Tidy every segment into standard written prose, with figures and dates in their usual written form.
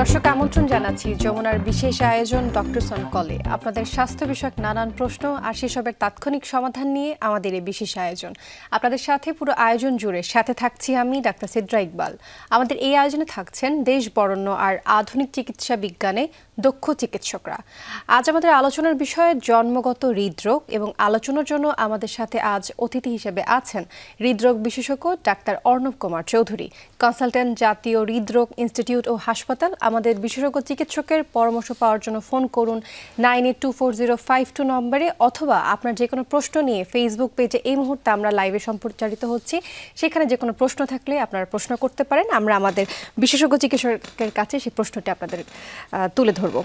দর্শক আমন্ত্রণ জানাচ্ছি যমুনার বিশেষ আয়োজন ডক্টরস অন কলে। আপনাদের স্বাস্থ্য বিষয়ক নানান প্রশ্ন আর সেসবের তাৎক্ষণিক সমাধান নিয়ে আমাদের এই বিশেষ আয়োজন। আপনাদের সাথে পুরো আয়োজন জুড়ে সাথে থাকছি আমি ডাক্তার সিদ্রা ইকবাল। আমাদের এই আয়োজনে থাকছেন দেশ বরেণ্য আর আধুনিক চিকিৎসা বিজ্ঞানে দক্ষ চিকিৎসকরা। আজ আমাদের আলোচনার বিষয় জন্মগত হৃদরোগ, এবং আলোচনার জন্য আমাদের সাথে আজ অতিথি হিসেবে আছেন হৃদরোগ বিশেষজ্ঞ ডাক্তার অর্ণব কুমার চৌধুরী, কনসালটেন্ট, জাতীয় হৃদরোগ ইনস্টিটিউট ও হাসপাতাল। আমাদের বিশেষজ্ঞ চিকিৎসকের পরামর্শ পাওয়ার জন্য ফোন করুন 982405 নম্বরে, অথবা আপনার যে কোনো প্রশ্ন নিয়ে ফেসবুক পেজে এই মুহূর্তে আমরা লাইভে সম্প্রচারিত হচ্ছি, সেখানে যে কোনো প্রশ্ন থাকলে আপনারা প্রশ্ন করতে পারেন। আমরা আমাদের বিশেষজ্ঞ চিকিৎসকের কাছে সেই প্রশ্নটি আপনাদের তুলে ধরব।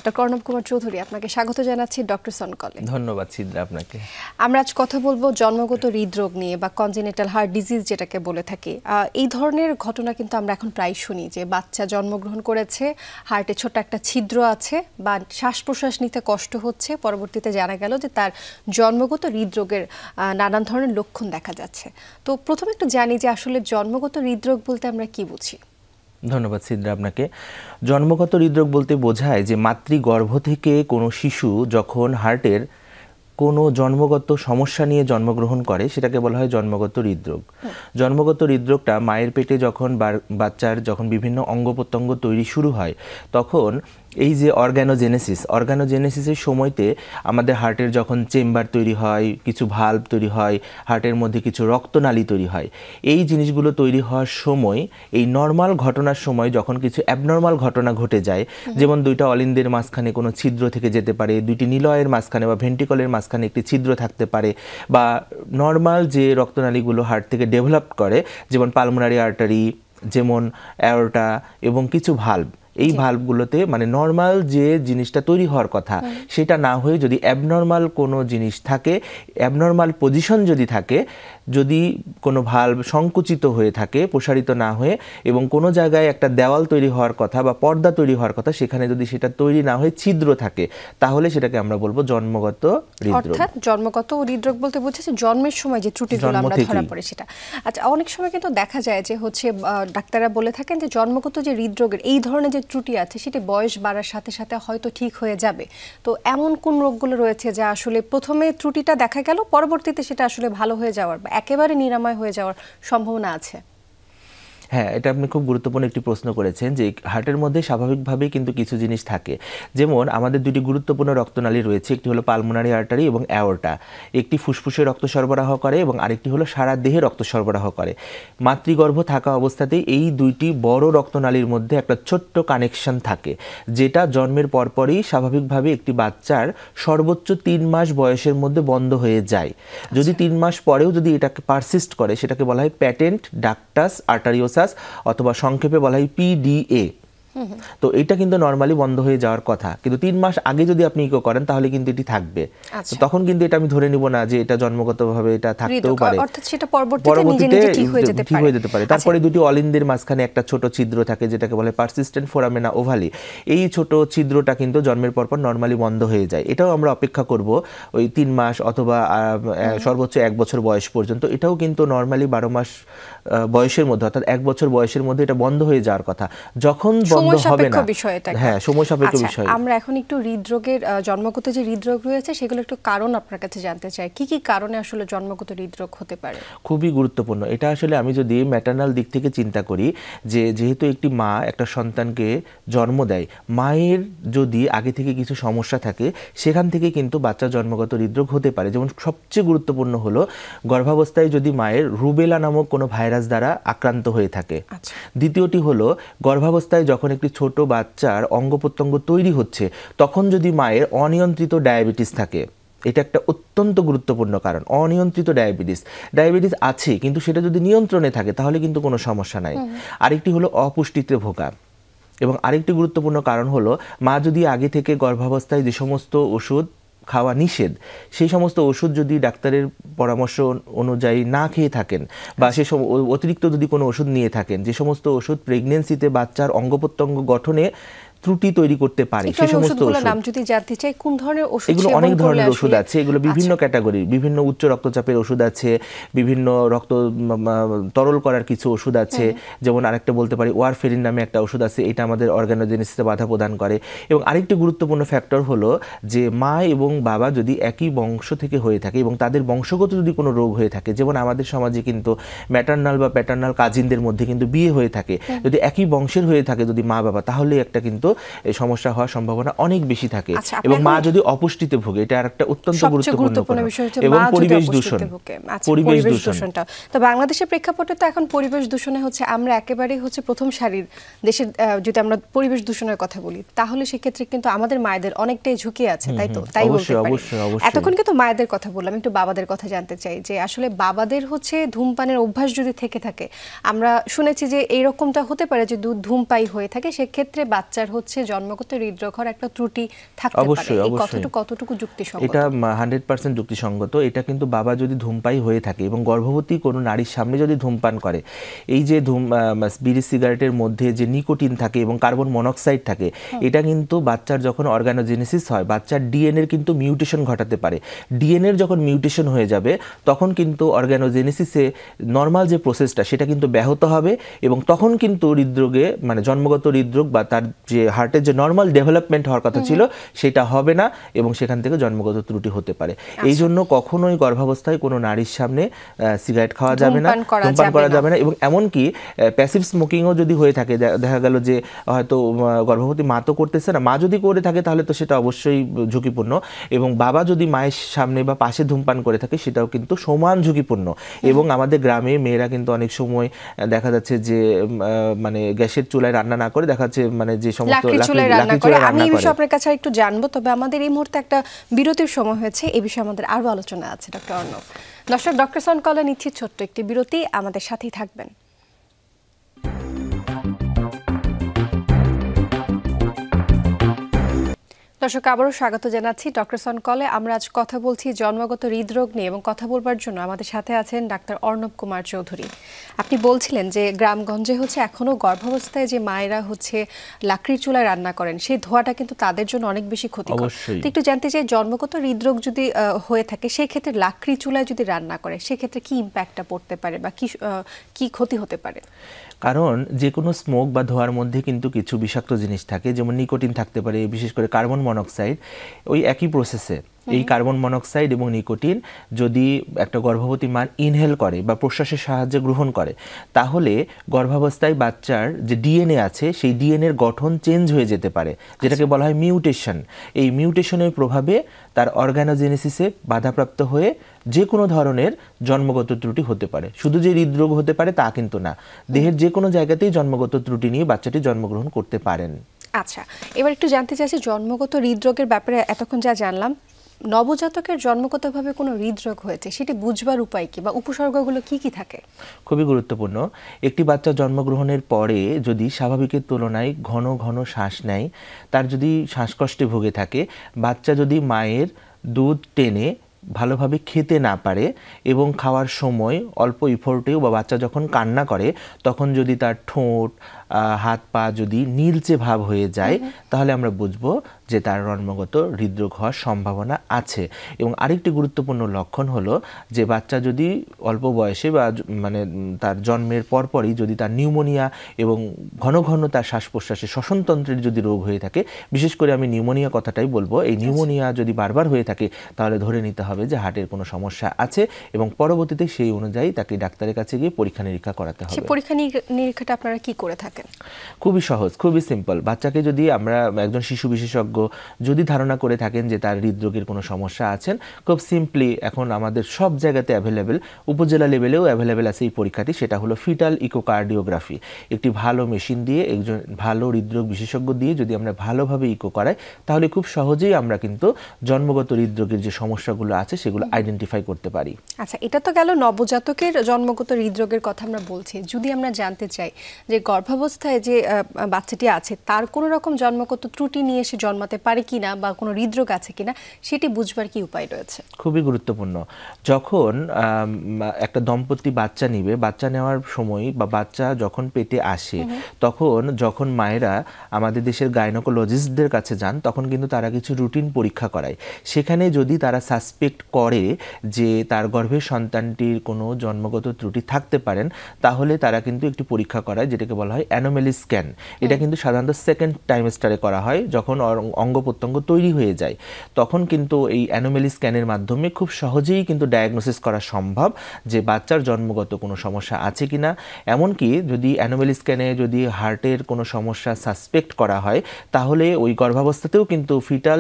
ডক্টর অর্ণব কুমার চৌধুরী, আপনাকে স্বাগত জানাচ্ছি ডক্টরস অন কলে। ধন্যবাদ সিদ্রা আপনাকে। আমরা আজ কথা বলবো জন্মগত হৃদরোগ নিয়ে, বা কনজেনিটাল হার্ট ডিজিজ যেটাকে বলে থাকি। এই ধরনের ঘটনা কিন্তু আমরা এখন প্রায় শুনি যে বাচ্চা জন্মগ্রহণ করেছে, হার্টে ছোট একটা ছিদ্র আছে, বা শ্বাস প্রশ্বাস নিতে কষ্ট হচ্ছে, পরবর্তীতে জানা গেল যে তার জন্মগত হৃদরোগের নানান ধরনের লক্ষণ দেখা যাচ্ছে। তো প্রথমে একটু জানি যে আসলে জন্মগত হৃদরোগ বলতে আমরা কি বুঝি? ধন্যবাদ সিদ্রা আপনাকে। জন্মগত হৃদরোগ বলতে বোঝায় যে মাতৃগর্ভ থেকে কোনো শিশু যখন হার্টের কোনো জন্মগত সমস্যা নিয়ে জন্মগ্রহণ করে সেটাকে বলা হয় জন্মগত হৃদরোগ। জন্মগত হৃদরোগটা মায়ের পেটে যখন বাচ্চার যখন বিভিন্ন অঙ্গ প্রত্যঙ্গ তৈরি শুরু হয়, তখন এই যে অর্গানোজেনেসিসের সময়তে আমাদের হার্টের যখন চেম্বার তৈরি হয়, কিছু ভাল্ব তৈরি হয়, হার্টের মধ্যে কিছু রক্তনালী তৈরি হয়, এই জিনিসগুলো তৈরি হওয়ার সময়, এই নর্মাল ঘটনার সময় যখন কিছু অ্যাবনর্মাল ঘটনা ঘটে যায়, যেমন দুইটা অলিন্দের মাঝখানে কোনো ছিদ্র থেকে যেতে পারে, দুইটি নিলয়ের মাঝখানে বা ভেন্ট্রিকলের মাঝখানে একটি ছিদ্র থাকতে পারে, বা নর্মাল যে রক্তনালীগুলো হার্ট থেকে ডেভেলপ করে, যেমন পালমোনারি আর্টারি, যেমন অ্যাওর্টা এবং কিছু ভাল্ব, এই ভাল্বগুলোতে মানে নর্মাল যে জিনিসটা তৈরি হওয়ার কথা সেটা না হয়ে যদি অ্যাবনর্মাল কোনো জিনিস থাকে, অ্যাবনর্মাল পজিশন যদি থাকে, যদি কোনো ভাল্ব সংকুচিত হয়ে থাকে, প্রসারিত না হয়ে, এবং কোনো জায়গায় একটা দেওয়াল তৈরি হওয়ার কথা বা পর্দা তৈরি হওয়ার কথা, সেখানে যদি সেটা তৈরি না হয়ে ছিদ্র থাকে, তাহলে সেটাকে আমরা বলবো জন্মগত হৃদরোগ। অর্থাৎ জন্মগত হৃদরোগ বলতে বোঝাচ্ছে জন্মের সময় যে ত্রুটিগুলো আমরা ধরা পড়ে সেটা। আচ্ছা, অনেক সময় কিন্তু দেখা যায় যে ডাক্তাররা বলে থাকেন যে জন্মগত যে হৃদরোগের এই ধরনের যে ত্রুটি আছে সেটি বয়স বাড়ার সাথে সাথে হয়তো ঠিক হয়ে যাবে। তো এমন কোন রোগগুলো রয়েছে যা আসলে প্রথমে ত্রুটিটা দেখা গেল, পরবর্তীতে সেটা আসলে ভালো হয়ে যাওয়ার বা একেবারে নিরাময় হয়ে যাওয়ার সম্ভাবনা আছে? হ্যাঁ, এটা আপনি খুব গুরুত্বপূর্ণ একটি প্রশ্ন করেছেন যে হার্টের মধ্যে স্বাভাবিকভাবেই কিন্তু কিছু জিনিস থাকে। যেমন আমাদের দুটি গুরুত্বপূর্ণ রক্তনালী রয়েছে, একটি হলো পালমোনারি আর্টারি এবং অ্যাওর্টা। একটি ফুসফুসে রক্ত সরবরাহ করে এবং আরেকটি হলো সারা দেহে রক্ত সরবরাহ করে। মাতৃগর্ভ থাকা অবস্থাতেই এই দুইটি বড় রক্তনালীর মধ্যে একটা ছোট্ট কানেকশন থাকে, যেটা জন্মের পরপরই স্বাভাবিকভাবে একটি বাচ্চার সর্বোচ্চ 3 মাস বয়সের মধ্যে বন্ধ হয়ে যায়। যদি 3 মাস পরেও যদি এটাকে পারসিস্ট করে, সেটাকে বলা হয় প্যাটেন্ট ডাক্টাস আর্টারিওসাস, অথবা সংক্ষেপে বলা হয় PDA। তো এটা কিন্তু নরমালি বন্ধ হয়ে যাওয়ার কথা, কিন্তু 3 মাস আগে যদি আপনি ইকো করেন তাহলে কিন্তু এটি থাকবে। তো তখন কিন্তু এটা আমি ধরে নিব না যে এটা জন্মগতভাবে এটা থাকতেও পারে, অর্থাৎ সেটা পরবর্তীতে ঠিক হয়ে যেতে পারে। তারপরে দুটি অলিন্দের মাঝখানে একটা ছোট ছিদ্র থাকে, যেটাকে বলে পারসিস্টেন্ট ফোরামেনা ওভালি। এই ছোট ছিদ্রটা কিন্তু জন্মের পরপর নরমালি বন্ধ হয়ে যায়। এটাও আমরা অপেক্ষা করব ওই 3 মাস অথবা সর্বোচ্চ 1 বছর বয়স পর্যন্ত। এটাও কিন্তু নরমালি 12 মাস বয়সের মধ্যে, অর্থাৎ 1 বছর বয়সের মধ্যে এটা বন্ধ হয়ে যাওয়ার কথা। যখন বন্ধ হবে না, হ্যাঁ, সময় সাপেক্ষ বিষয়। আমরা এখন একটু হৃদরোগের জন্মগত যে হৃদরোগ রয়েছে সেগুলো একটু কারণ আপনার কাছে জানতে চাই। কি কি কারণে আসলে জন্মগত হৃদরোগ হতে পারে? খুবই গুরুত্বপূর্ণ এটা। আসলে আমি যদি ম্যাটার্নাল দিক থেকে চিন্তা করি, যে যেহেতু একটি মা একটা সন্তানকে জন্ম দেয়, মায়ের যদি আগে থেকে কিছু সমস্যা থাকে, সেখান থেকে কিন্তু বাচ্চা জন্মগত হৃদরোগ হতে পারে। যেমন সবচেয়ে গুরুত্বপূর্ণ হলো গর্ভাবস্থায় যদি মায়ের রুবেলা নামক কোনো ভাইরাস দ্বারা আক্রান্ত হয়ে থাকে। দ্বিতীয়টি হলো গর্ভাবস্থায় যখন একটি ছোট বাচ্চার অঙ্গ প্রত্যঙ্গ তৈরি হচ্ছে, তখন যদি মায়ের অনিয়ন্ত্রিত ডায়াবেটিস থাকে, এটা একটা অত্যন্ত গুরুত্বপূর্ণ কারণ। অনিয়ন্ত্রিত ডায়াবেটিস আছে, কিন্তু সেটা যদি নিয়ন্ত্রণে থাকে তাহলে কিন্তু কোনো সমস্যা নাই। আরেকটি হলো অপুষ্টিতে ভোগা, এবং আরেকটি গুরুত্বপূর্ণ কারণ হলো মা যদি আগে থেকে গর্ভাবস্থায় যে সমস্ত ওষুধ খাওয়া নিষেধ, সেই সমস্ত ওষুধ যদি ডাক্তারের পরামর্শ অনুযায়ী না খেয়ে থাকেন, বা সে অতিরিক্ত যদি কোনো ওষুধ নিয়ে থাকেন, যে সমস্ত ওষুধ প্রেগনেন্সিতে বাচ্চার অঙ্গ প্রত্যঙ্গ গঠনে ত্রুটি তৈরি করতে পারে সেই সমস্ত ওষুধ। নাম যদি জানতে চাই, কোন ধরনের ওষুধ? এগুলো অনেক ধরনের ওষুধ আছে, এগুলো বিভিন্ন ক্যাটাগরি, বিভিন্ন উচ্চ রক্তচাপের ওষুধ আছে, বিভিন্ন রক্ত তরল করার কিছু ওষুধ আছে, যেমন আরেকটা বলতে পারি ওয়ারফেরিন নামে একটা ওষুধ আছে, এটা আমাদের অর্গানোজেনেসিসে বাধা প্রদান করে। এবং আরেকটি গুরুত্বপূর্ণ ফ্যাক্টর হলো যে মা এবং বাবা যদি একই বংশ থেকে হয়ে থাকে এবং তাদের বংশগত যদি কোনো রোগ হয়ে থাকে, যেমন আমাদের সমাজে কিন্তু ম্যাটার্নাল বা প্যাটার্নাল কাজিনদের মধ্যে কিন্তু বিয়ে হয়ে থাকে, যদি একই বংশের হয়ে থাকে যদি মা বাবা, তাহলে একটা কিন্তু সমস্যা হওয়ার সম্ভাবনা অনেক বেশি থাকে। এবং মা যদি অপুষ্টিতে ভোগে, এটা আর একটা অত্যন্ত গুরুত্বপূর্ণ বিষয়, এবং পরিবেশ দূষণ, পরিবেশ দূষণটা তো বাংলাদেশের প্রেক্ষাপটে তো এখন পরিবেশ দূষণে হচ্ছে আমরা একেবারে হচ্ছে প্রথম সারির দেশের। যদি আমরা পরিবেশ দূষণের কথা বলি, তাহলে সেক্ষেত্রে কিন্তু আমাদের মায়েদের অনেকটাই ঝুঁকি আছে, তাই তো? তাই বলতে পারি। এতক্ষণ কিন্তু মায়েদের কথা বললাম, একটু বাবাদের কথা জানতে চাই যে আসলে বাবাদের হচ্ছে ধূমপানের অভ্যাস যদি থেকে থাকে, আমরা শুনেছি যে এইরকমটা হতে পারে যে দুধ ধূমপায়ী হয়ে থাকে, সেক্ষেত্রে বাচ্চার হচ্ছে জন্মগত হৃদরোগ হওয়ার একটা ত্রুটি থাকতে পারে। এই কথাটা কতটুকু যুক্তিসঙ্গত? এটা 100% যুক্তিসঙ্গত। এটা কিন্তু বাবা যদি ধূমপায়ী হয়ে থাকে এবং গর্ভবতী কোনো নারীর সামনে যদি ধূমপান করে, এই যে বিড়ি সিগারেটের মধ্যে যে নিকোটিন থাকে এবং কার্বন মনোক্সাইড থাকে, এটা কিন্তু বাচ্চার যখন অর্গানোজেনেসিস হয়, বাচ্চার ডিএনএর কিন্তু মিউটেশন ঘটাতে পারে। ডিএনএর যখন মিউটেশন হয়ে যাবে, তখন কিন্তু অর্গানোজেনেসিসে নর্মাল যে প্রসেসটা সেটা কিন্তু ব্যাহত হবে, এবং তখন কিন্তু হৃদরোগে মানে জন্মগত হৃদরোগ বা তার যে হার্টের যে নর্মাল ডেভেলপমেন্ট হওয়ার কথা ছিল সেটা হবে না, এবং সেখান থেকে জন্মগত ত্রুটি হতে পারে। এই জন্য কখনোই গর্ভাবস্থায় কোনো নারীর সামনে সিগারেট খাওয়া যাবে না, ধূমপান করা যাবে না। এবং এমনকি প্যাসিভ স্মোকিংও যদি হয়ে থাকে, দেখা গেল যে হয়তো গর্ভবতী মা তো করতেছে না, মা যদি করে থাকে তাহলে তো সেটা অবশ্যই ঝুঁকিপূর্ণ, এবং বাবা যদি মায়ের সামনে বা পাশে ধূমপান করে থাকে সেটাও কিন্তু সমান ঝুঁকিপূর্ণ। এবং আমাদের গ্রামে মেয়েরা কিন্তু অনেক সময় দেখা যাচ্ছে যে মানে গ্যাসের চুলায় রান্না না করে দেখা যাচ্ছে মানে যে সমস্ত লাকড়ি চুলায় রান্না করে। আমি এই বিষয়ে আপনার কাছে একটু জানবো, তবে আমাদের এই মুহূর্তে একটা বিরতির সময় হয়েছে, এই বিষয়ে আমাদের আরো আলোচনা আছে। ডক্টর অর্ণব, দর্শক, ডক্টর সন কলে নিচ্ছি ছোট্ট একটি বিরতি, আমাদের সাথেই থাকবেন। দর্শক, আবারও স্বাগত জানাচ্ছি ডক্টর সন কলে। আমরা আজ কথা বলছি জন্মগত হৃদরোগ নিয়ে, এবং কথা বলবার জন্য আমাদের সাথে আছেন ডাক্তার অর্ণব কুমার চৌধুরী। আপনি বলছিলেন যে গ্রামগঞ্জে হচ্ছে এখনো গর্ভাবস্থায় যে মায়েরা হচ্ছে লাকড়ির চুলায় রান্না করেন, সেই ধোঁয়াটা কিন্তু তাদের জন্য অনেক বেশি ক্ষতিকর। তো একটু জানতে চাই, জন্মগত হৃদরোগ যদি হয়ে থাকে, সেই ক্ষেত্রে লাকড়ি চুলায় যদি রান্না করে, সেক্ষেত্রে কি ইম্প্যাক্টটা পড়তে পারে বা কি ক্ষতি হতে পারে? কারণ যে কোনো স্মোক বা ধোঁয়ার মধ্যে কিন্তু কিছু বিষাক্ত জিনিস থাকে, যেমন নিকোটিন থাকতে পারে, বিশেষ করে কার্বন মনোক্সাইড। ওই একই প্রসেসে এই কার্বন মনোক্সাইড এবং নিকোটিন যদি একটা গর্ভবতী মা ইনহেল করে বা প্রশ্বাসের সাহায্যে গ্রহণ করে, তাহলে গর্ভাবস্থায় বাচ্চার যে ডিএনএ আছে সেই ডিএনএর গঠন চেঞ্জ হয়ে যেতে পারে, যেটাকে বলা হয় মিউটেশন। এই মিউটেশনের প্রভাবে তার অর্গানোজেনেসিসে বাধাপ্রাপ্ত হয়ে যে কোনো ধরনের জন্মগত ত্রুটি হতে পারে। শুধু যে হৃদরোগ হতে পারে তা কিন্তু না, দেহের যে কোনো জায়গাতেই জন্মগত ত্রুটি নিয়ে বাচ্চাটি জন্মগ্রহণ করতে পারেন। আচ্ছা, এবার একটু জানতে চাইছি জন্মগত হৃদরোগের ব্যাপারে এতক্ষণ যা জানলাম, নবজাতকের জন্মগতভাবে কোনো হৃদরোগ হয়েছে সেটি বুঝবার উপায় কি বা উপসর্গগুলো কি কি থাকে? খুবই গুরুত্বপূর্ণ। একটি বাচ্চা জন্মগ্রহণের পরে যদি স্বাভাবিকের তুলনায় ঘন ঘন শ্বাস নেয়, তার যদি শ্বাসকষ্টে ভুগে থাকে, বাচ্চা যদি মায়ের দুধ টেনে ভালোভাবে খেতে না পারে এবং খাওয়ার সময় অল্প ইফোর্টেও বা বাচ্চা যখন কান্না করে তখন যদি তার ঠোঁট হাত পা যদি নীলচে ভাব হয়ে যায়, তাহলে আমরা বুঝবো যে তার জন্মগত হৃদরোগ হওয়ার সম্ভাবনা আছে। এবং আরেকটি গুরুত্বপূর্ণ লক্ষণ হলো যে বাচ্চা যদি অল্প বয়সে বা মানে তার জন্মের পরপরই যদি তার নিউমোনিয়া এবং ঘন ঘন তার শ্বাস প্রশ্বাসে শ্বসনতন্ত্রের যদি রোগ হয়ে থাকে, বিশেষ করে আমি নিউমোনিয়া কথাটাই বলবো, এই নিউমোনিয়া যদি বারবার হয়ে থাকে তাহলে ধরে নিতে হবে যে হার্টের কোনো সমস্যা আছে, এবং পরবর্তীতে সেই অনুযায়ী তাকে ডাক্তারের কাছে গিয়ে পরীক্ষা নিরীক্ষা করাতে হবে। সেই পরীক্ষা নিরীক্ষাটা আপনারা কি করে থাকেন? খুবই সহজ, খুবই সিম্পল। বাচ্চাকে যদি আমরা একজন শিশু বিশেষজ্ঞ যদি ধারণা করে থাকেন যে তার হৃদরোগের কোনো সমস্যা আছেন, খুব সিম্পলি এখন আমাদের সব জায়গাতে অ্যাভেলেবেল, উপজেলা লেভেলেও অ্যাভেলেবেল আছে এই পরীক্ষাটি, সেটা হলো ফিটাল ইকোকার্ডিওগ্রাফি। একটি ভালো মেশিন দিয়ে, একজন ভালো হৃদরোগ বিশেষজ্ঞ দিয়ে যদি আমরা ভালোভাবে ইকো করাই, তাহলে খুব সহজেই আমরা কিন্তু জন্মগত হৃদরোগের যে সমস্যাগুলো আছে সেগুলো আইডেন্টিফাই করতে পারি। আচ্ছা, এটা তো গেল নবজাতকের জন্মগত হৃদরোগের কথা আমরা বলছি। যদি আমরা জানতে চাই যে গর্ভাবস্থায় যে বাচ্চাটি আছে তার কোনো রকম জন্মগত ত্রুটি নিয়ে সে জন্ম জন্মাতে পারে কিনা বা কোনো হৃদরোগ আছে কিনা সেটি বুঝবার কি উপায় রয়েছে? খুবই গুরুত্বপূর্ণ। যখন একটা দম্পতি বাচ্চা নিবে, বাচ্চা নেওয়ার সময় বা বাচ্চা যখন পেটে আসে, তখন যখন মায়েরা আমাদের দেশের গাইনোকোলজিস্টদের কাছে যান, তখন কিন্তু তারা কিছু রুটিন পরীক্ষা করায়। সেখানে যদি তারা সাসপেক্ট করে যে তার গর্ভের সন্তানটির কোনো জন্মগত ত্রুটি থাকতে পারেন, তাহলে তারা কিন্তু একটি পরীক্ষা করায় যেটাকে বলা হয় অ্যানোমেলি স্ক্যান। এটা কিন্তু সাধারণত সেকেন্ড ট্রাইমেস্টারে করা হয়, যখন অঙ্গ প্রত্যঙ্গ তৈরি হয়ে যায়। তখন কিন্তু এই অ্যানোমেলি স্ক্যানের মাধ্যমে খুব সহজেই কিন্তু ডায়াগনোসিস করা সম্ভব যে বাচ্চার জন্মগত কোনো সমস্যা আছে কিনা। এমনকি যদি অ্যানোমেলি স্ক্যানে যদি হার্টের কোনো সমস্যা সাসপেক্ট করা হয়, তাহলে ওই গর্ভাবস্থাতেও কিন্তু ফিটাল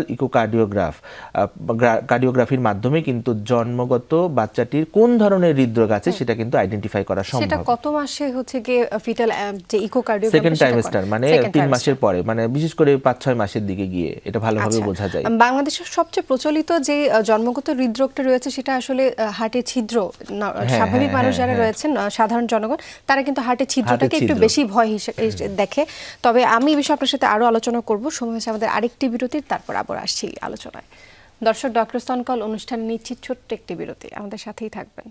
কার্ডিওগ্রাফির মাধ্যমে কিন্তু জন্মগত বাচ্চাটির কোন ধরনের হৃদরোগ আছে সেটা কিন্তু আইডেন্টিফাই করা সম্ভব। সেটা কত মাসে হচ্ছে কি ফিটাল যে ইকোকার্ডিওগ্রাফি? সেকেন্ড ট্রাইমেস্টার, মানে 3 মাসের পরে, মানে বিশেষ করে 5-6 মাসের দিকে গিয়ে এটা ভালোভাবে বোঝা যায়। বাংলাদেশের সবচেয়ে প্রচলিত যে জন্মগত হৃদরোগটা রয়েছে সেটা আসলে হার্টের ছিদ্র। স্বাভাবিক মানুষ যারা রয়েছেন, সাধারণ জনগণ, তারা কিন্তু হার্টের ছিদ্রটাকে একটু বেশি ভয় হিসেবে দেখে। তবে আমি এই বিষয়ে আপনার সাথে আরো আলোচনা করব। সময় হচ্ছে আমাদের আরেকটি বিরতির, তারপর আবার আসছি আলোচনায়। দর্শক, ডক্টর সনকল অনুষ্ঠানে নিচ্ছি ছোট্ট একটি বিরতি, আমাদের সাথেই থাকবেন।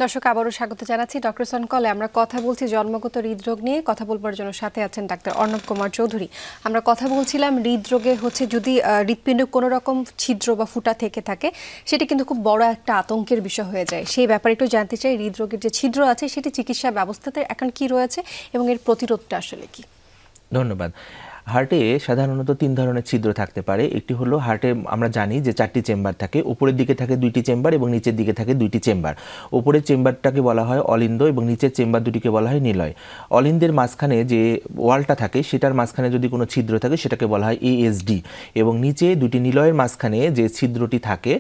দর্শক, আবারও স্বাগত জানাচ্ছি ডক্টর সনকলে। আমরা কথা বলছি জন্মগত হৃদরোগ নিয়ে। কথা বলবার জন্য সাথে আছেন ডাক্তার অর্ণব কুমার চৌধুরী। আমরা কথা বলছিলাম হৃদরোগে হচ্ছে যদি হৃৎপিণ্ড কোনো রকম ছিদ্র বা ফুটা থেকে থাকে, সেটি কিন্তু খুব বড় একটা আতঙ্কের বিষয় হয়ে যায়। সেই ব্যাপারে একটু জানতে চাই, হৃদরোগের যে ছিদ্র আছে সেটি চিকিৎসা ব্যবস্থাতে এখন কি রয়েছে এবং এর প্রতিরোধটা আসলে কি? ধন্যবাদ। হার্টে সাধারণত 3 ধরনের ছিদ্র থাকতে পারে। একটি হলো হার্টে আমরা জানি যে 4টি চেম্বার থাকে, উপরের দিকে থাকে 2টি চেম্বার এবং নিচের দিকে থাকে 2টি চেম্বার। উপরের চেম্বারটাকে বলা হয় অলিন্দ এবং নিচের চেম্বার দুটিকে বলা হয় নিলয়। অলিন্দের মাঝখানে যে ওয়ালটা থাকে সেটার মাঝখানে যদি কোনো ছিদ্র থাকে সেটাকে বলা হয় এএসডি, এবং নিচে 2টি নিলয়ের মাঝখানে যে ছিদ্রটি থাকে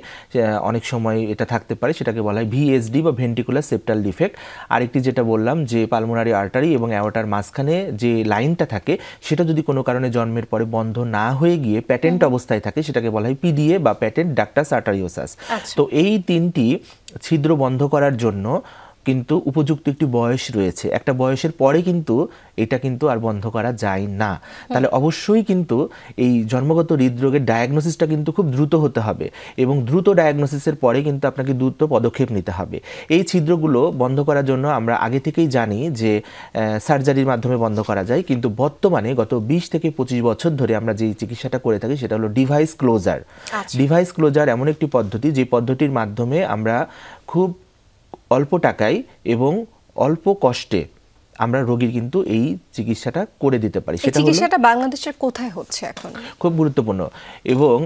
অনেক সময় এটা থাকতে পারে সেটাকে বলা হয় ভিএসডি বা ভেন্ট্রিকুলার সেপ্টাল ডিফেক্ট। আরেকটি যেটা বললাম যে পালমোনারি আর্টারি এবং অ্যাওর্টার মাঝখানে যে লাইনটা থাকে সেটা যদি কোনো কারণে জন্মের পরে বন্ধ না হয়ে গিয়ে প্যাটেন্ট অবস্থায় থাকে সেটাকে বলা হয় পিডিএ বা প্যাটেন্ট ডাক্টাস আর্টারিওসাস। তো এই 3টি ছিদ্র বন্ধ করার জন্য কিন্তু উপযুক্ত একটি বয়স রয়েছে। একটা বয়সের পরে কিন্তু এটা কিন্তু আর বন্ধ করা যায় না। তাহলে অবশ্যই কিন্তু এই জন্মগত হৃদরোগের ডায়াগনোসিসটা কিন্তু খুব দ্রুত হতে হবে এবং দ্রুত ডায়াগনোসিসের পরে কিন্তু আপনাকে দ্রুত পদক্ষেপ নিতে হবে। এই ছিদ্রগুলো বন্ধ করার জন্য আমরা আগে থেকেই জানি যে সার্জারির মাধ্যমে বন্ধ করা যায়, কিন্তু বর্তমানে গত 20 থেকে 25 বছর ধরে আমরা যে চিকিৎসাটা করে থাকি সেটা হলো ডিভাইস ক্লোজার। ডিভাইস ক্লোজার এমন একটি পদ্ধতি যে পদ্ধতির মাধ্যমে আমরা খুব অল্প টাকায় এবং অল্প কষ্টে আমরা রোগীর কিন্তু এই চিকিৎসাটা করে দিতে পারি। সেটা চিকিৎসাটা বাংলাদেশের কোথায় হচ্ছে এখন? খুব গুরুত্বপূর্ণ, এবং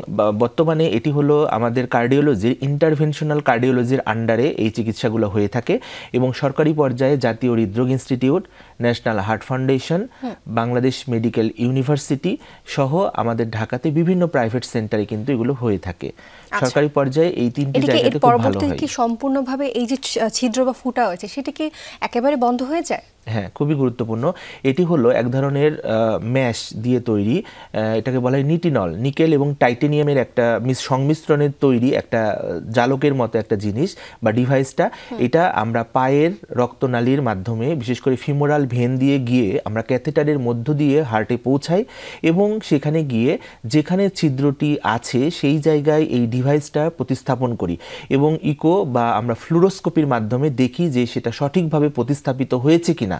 বর্তমানে এটি হলো আমাদের কার্ডিওলজির ইন্টারভেনশনাল কার্ডিওলজির আন্ডারে এই চিকিৎসাগুলো হয়ে থাকে এবং সরকারি পর্যায়ে জাতীয় হৃদরোগ institute, national heart foundation, Bangladesh medical university সহ আমাদের ঢাকাতে বিভিন্ন প্রাইভেট সেন্টারে কিন্তু এগুলো হয়ে থাকে। সরকারি পর্যায়ে এই 3টি জায়গাতে খুব ভালো হয়। কি সম্পূর্ণভাবে এই যে ছিদ্র বা ফুটা হয়েছে সেটা কি একেবারে বন্ধ হয়ে যায়? হ্যাঁ, খুবই গুরুত্বপূর্ণ। এটি হলো এক ধরনের ম্যাশ দিয়ে তৈরি, এটাকে বলা হয় নিটিনল, নিকেল এবং টাইটেনিয়ামের একটা সংমিশ্রণের তৈরি একটা জালকের মতো একটা জিনিস বা ডিভাইসটা। এটা আমরা পায়ের রক্তনালীর মাধ্যমে, বিশেষ করে ফিমোরাল ভেন দিয়ে গিয়ে আমরা ক্যাথেটারের মধ্য দিয়ে হার্টে পৌঁছাই এবং সেখানে গিয়ে যেখানে ছিদ্রটি আছে সেই জায়গায় এই ডিভাইসটা প্রতিস্থাপন করি এবং ইকো বা আমরা ফ্লুরোস্কোপির মাধ্যমে দেখি যে সেটা সঠিকভাবে প্রতিস্থাপিত হয়েছে কিনা,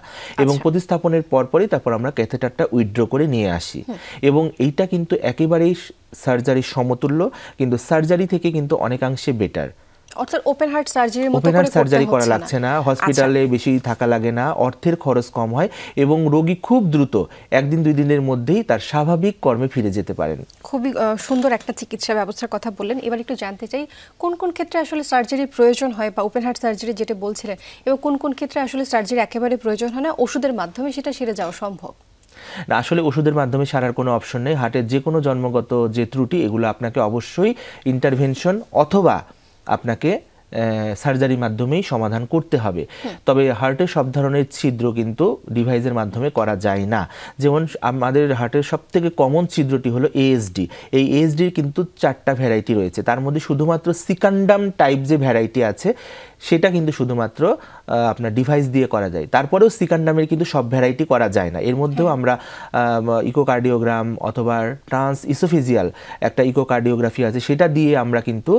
এবং প্রতিস্থাপনের পরপরই তারপর আমরা ক্যাথেটারটা উইথড্র করে নিয়ে আসি। এবং এইটা কিন্তু একেবারেই সার্জারির সমতুল্য, কিন্তু সার্জারি থেকে কিন্তু অনেকাংশে বেটার। অর্থাৎ ওপেন হার্ট সার্জারির মতো ওপেন হার্ট সার্জারি করা লাগছে না, হসপিটালে বেশি থাকা লাগে না, অর্থের খরচ কম হয় এবং রোগী খুব দ্রুত 1-2 দিনের মধ্যেই তার স্বাভাবিক কর্মে ফিরে যেতে পারেন। খুবই সুন্দর একটা চিকিৎসা ব্যবস্থার কথা বললেন। এবার একটু জানতে চাই কোন কোন ক্ষেত্রে আসলে সার্জারির প্রয়োজন হয় বা ওপেন হার্ট সার্জারি যেটা বলছিলেন, এবং কোন কোন ক্ষেত্রে আসলে সার্জারি একেবারে প্রয়োজন হয় না, ওষুধের মাধ্যমে সেটা সেরে যাওয়া সম্ভব? না, আসলে ওষুধের মাধ্যমে সারার কোনো অপশন নেই। হার্টের যে কোনো জন্মগত যে ত্রুটি এগুলো আপনাকে অবশ্যই ইন্টারভেনশন অথবা আপনাকে সার্জারির মাধ্যমেই সমাধান করতে হবে। তবে হার্টের সব ধরনের ছিদ্র কিন্তু ডিভাইসের মাধ্যমে করা যায় না। যেমন আমাদের হার্টের সবথেকে কমন ছিদ্রটি হলো এএসডি। এই এএসডির কিন্তু 4টা ভ্যারাইটি রয়েছে, তার মধ্যে শুধুমাত্র সিকান্ডাম টাইপ যে ভ্যারাইটি আছে সেটা কিন্তু শুধুমাত্র আপনার ডিভাইস দিয়ে করা যায়। তারপরেও সিকান্ডামের কিন্তু সব ভ্যারাইটি করা যায় না। এর মধ্যেও আমরা ইকোকার্ডিওগ্রাম অথবা ট্রান্স ইসোফিজিয়াল একটা ইকোকার্ডিওগ্রাফি আছে, সেটা দিয়ে আমরা কিন্তু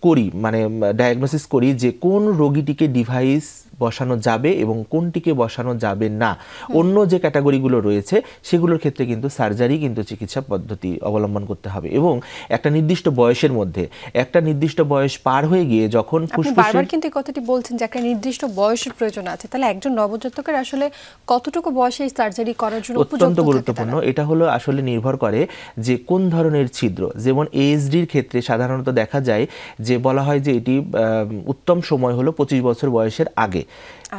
করি, মানে ডায়াগনোসিস করি যে কোন রোগীটিকে ডিভাইস বসানো যাবে এবং কোনটিকে বসানো যাবে না। অন্য যে ক্যাটাগরিগুলো রয়েছে সেগুলোর ক্ষেত্রে কিন্তু সার্জারি কিন্তু চিকিৎসা পদ্ধতি অবলম্বন করতে হবে এবং একটা নির্দিষ্ট বয়সের মধ্যে, একটা নির্দিষ্ট বয়স পার হয়ে গিয়ে যখন বারবার কিন্তু এই কথাটি বলছেন যে একটা নির্দিষ্ট বয়সের প্রয়োজন আছে, তাহলে একজন নবজাতকের আসলে কতটুকু বয়সে এই সার্জারি করার জন্য অত্যন্ত গুরুত্বপূর্ণ। এটা হলো আসলে নির্ভর করে যে কোন ধরনের ছিদ্র। যেমন এএসডির ক্ষেত্রে সাধারণত দেখা যায় যে বলা হয় যে এটি উত্তম সময় হলো 25 বছর বয়সের আগে,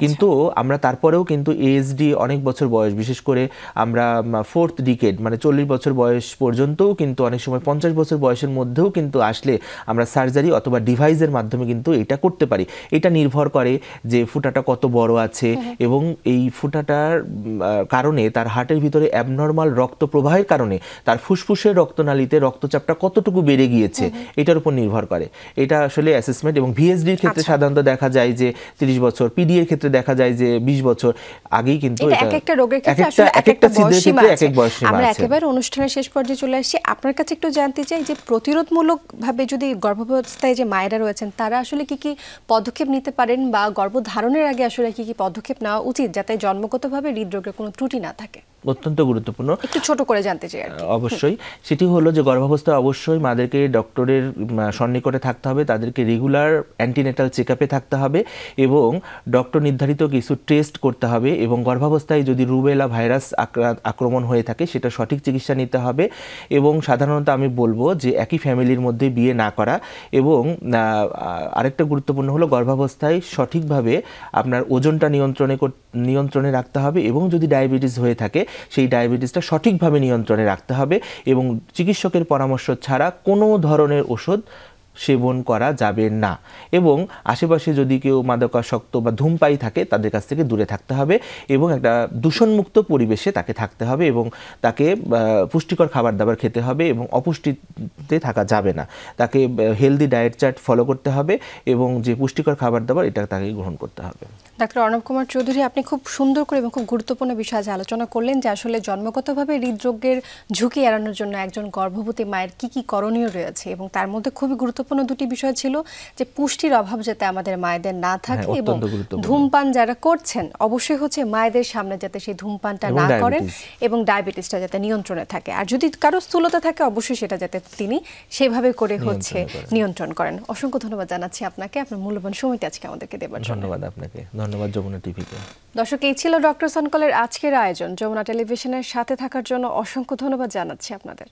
কিন্তু আমরা তারপরেও কিন্তু এএসডি অনেক বছর বয়স, বিশেষ করে আমরা 4th ডিকেড মানে 40 বছর বয়স পর্যন্তও কিন্তু অনেক সময় 50 বছর বয়সের মধ্যেও কিন্তু আসলে আমরা সার্জারি অথবা ডিভাইসের মাধ্যমে কিন্তু এটা করতে পারি। এটা নির্ভর করে যে ফুটাটা কত বড় আছে এবং এই ফুটাটার কারণে তার হার্টের ভিতরে অ্যাবনর্মাল রক্ত প্রবাহের কারণে তার ফুসফুসের রক্তনালীতে রক্তচাপটা কতটুকু বেড়ে গিয়েছে এটার উপর নির্ভর করে। এটা আসলে অ্যাসেসমেন্ট। এবং ভিএসডির ক্ষেত্রে সাধারণত দেখা যায় যে 30 বছর, পিডি এর ক্ষেত্রে দেখা যায় যে 20 বছর আগেই কিন্তু এটা একটা রোগের ক্ষেত্রে আসলে একটা বয়স সীমা আছে। আমরা একেবারে অনুষ্ঠানের শেষ পর্যায়ে চলে আসছি। আপনার কাছে একটু জানতে চাই যে প্রতিরোধমূলক ভাবে যদি গর্ভাবস্থায় যে মায়েরা রয়েছেন তারা আসলে কি কি পদক্ষেপ নিতে পারেন বা গর্ভধারণের আগে আসলে কি কি পদক্ষেপ নেওয়া উচিত যাতে জন্মগতভাবে হৃদরোগের কোনো ত্রুটি না থাকে? অত্যন্ত গুরুত্বপূর্ণ, একটু ছোট করে জানতে চাই। অবশ্যই সেটি হলো যে গর্ভাবস্থায় অবশ্যই মাদেরকে ডক্টরের সন্নিকটে থাকতে হবে, তাদেরকে রেগুলার অ্যান্টিনেটাল চেকআপে থাকতে হবে এবং ডক্টর নির্ধারিত কিছু টেস্ট করতে হবে এবং গর্ভাবস্থায় যদি রুবেলা ভাইরাস আক্রমণ হয়ে থাকে সেটা সঠিক চিকিৎসা নিতে হবে। এবং সাধারণত আমি বলবো যে একই ফ্যামিলির মধ্যে বিয়ে না করা। এবং আরেকটা গুরুত্বপূর্ণ হলো গর্ভাবস্থায় সঠিকভাবে আপনার ওজনটা নিয়ন্ত্রণে রাখতে হবে এবং যদি ডায়াবেটিস হয়ে থাকে সেই ডায়াবেটিসটা সঠিকভাবে নিয়ন্ত্রণে রাখতে হবে এবং চিকিৎসকের পরামর্শ ছাড়া কোনো ধরনের ওষুধ সেবন করা যাবে না। এবং আশেপাশে যদি কেউ মাদকাসক্ত বা ধূমপায়ী থাকে তাদের কাছ থেকে দূরে থাকতে হবে এবং একটা দূষণমুক্ত পরিবেশে তাকে থাকতে হবে এবং তাকে পুষ্টিকর খাবার দাবার খেতে হবে এবং অপুষ্টিতে থাকা যাবে না। তাকে হেলদি ডায়েট চার্ট ফলো করতে হবে এবং যে পুষ্টিকর খাবার দাবার এটা তাকে গ্রহণ করতে হবে। ডাক্তার অর্ণব কুমার চৌধুরী, আপনি খুব সুন্দর করে এবং খুব গুরুত্বপূর্ণ বিষয় আজ আলোচনা করলেন যে আসলে জন্মগতভাবে হৃদরোগের ঝুঁকি এড়ানোর জন্য একজন গর্ভবতী মায়ের কি কি করণীয় রয়েছে এবং তার মধ্যে খুবই গুরুত্বপূর্ণ দুটি বিষয় ছিল যে পুষ্টির অভাব যাতে আমাদের মায়েদের না থাকে এবং ধূমপান যারা করছেন অবশ্যই হচ্ছে মায়েদের সামনে যাতে সেই ধূমপানটা না করেন এবং ডায়াবেটিসটা যাতে নিয়ন্ত্রণে থাকে। আর যদি কারো স্থূলতা থাকে অবশ্যই সেটা যাতে তিনি সেভাবে করে হচ্ছে নিয়ন্ত্রণ করেন। অসংখ্য ধন্যবাদ জানাচ্ছি আপনাকে আপনার মূল্যবান সময়টা আজকে আমাদেরকে দেওয়ার জন্য। ধন্যবাদ আপনাকে, ধন্যবাদ যমুনা টিভিকে। দর্শক, এই ছিল ডক্টর সনকলের আজকের আয়োজন। যমুনা টেলিভিশনের সাথে থাকার জন্য অসংখ্য ধন্যবাদ জানাচ্ছি আপনাদের।